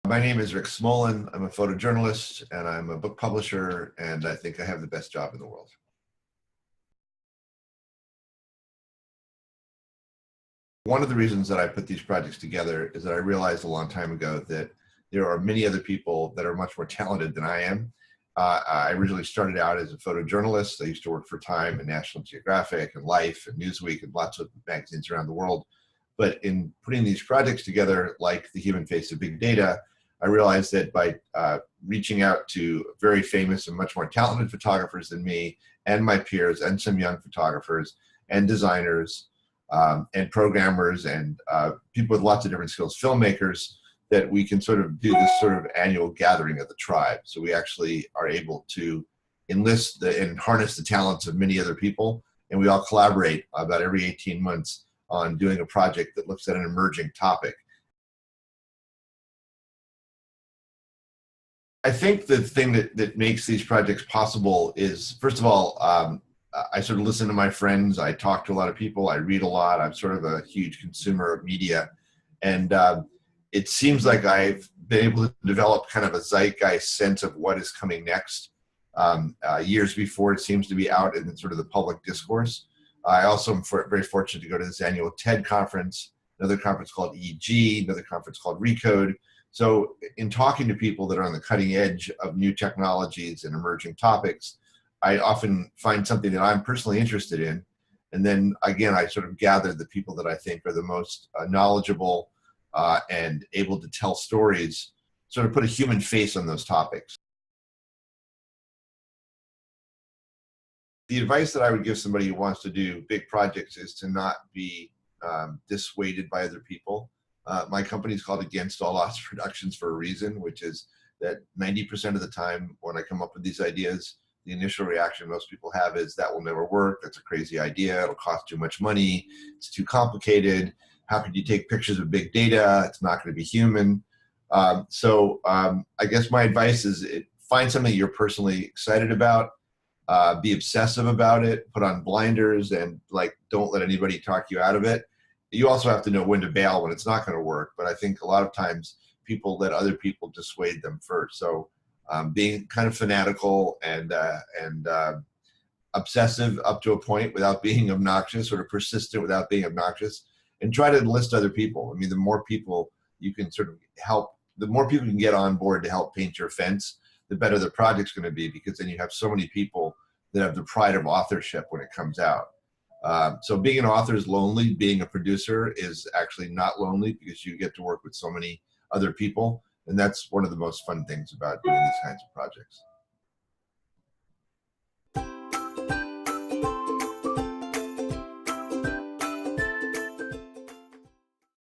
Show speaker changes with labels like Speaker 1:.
Speaker 1: My name is Rick Smolan. I'm a photojournalist and I'm a book publisher, and I think I have the best job in the world. One of the reasons that I put these projects together is that I realized a long time ago that there are many other people that are much more talented than I am. I originally started out as a photojournalist. I used to work for Time and National Geographic and Life and Newsweek and lots of magazines around the world. But in putting these projects together, like The Human Face of Big Data, I realized that by reaching out to very famous and much more talented photographers than me and my peers and some young photographers and designers and programmers and people with lots of different skills, filmmakers, that we can sort of do this sort of annual gathering of the tribe. So we actually are able to enlist and harness the talents of many other people, and we all collaborate about every 18 months on doing a project that looks at an emerging topic. I think the thing that makes these projects possible is, first of all, I sort of listen to my friends, I talk to a lot of people, I read a lot, I'm sort of a huge consumer of media, and it seems like I've been able to develop kind of a zeitgeist sense of what is coming next years before it seems to be out in sort of the public discourse. I also am very fortunate to go to this annual TED conference, another conference called EG, another conference called Recode. So in talking to people that are on the cutting edge of new technologies and emerging topics, I often find something that I'm personally interested in. And then again, I sort of gather the people that I think are the most knowledgeable and able to tell stories, sort of put a human face on those topics. The advice that I would give somebody who wants to do big projects is to not be dissuaded by other people. My company is called Against All Odds Productions for a reason, which is that 90% of the time when I come up with these ideas, the initial reaction most people have is that will never work, that's a crazy idea, it'll cost too much money, it's too complicated, how could you take pictures of big data, it's not going to be human. I guess my advice is find something you're personally excited about, be obsessive about it, put on blinders, and don't let anybody talk you out of it. You also have to know when to bail when it's not going to work, but I think a lot of times people let other people dissuade them first. So being kind of fanatical and obsessive up to a point without being obnoxious, sort of persistent without being obnoxious, and try to enlist other people. I mean, the more people you can sort of help, the more people you can get on board to help paint your fence, the better the project's going to be, because then you have so many people that have the pride of authorship when it comes out. So being an author is lonely. Being a producer is actually not lonely, because you get to work with so many other people. And that's one of the most fun things about doing these kinds of projects.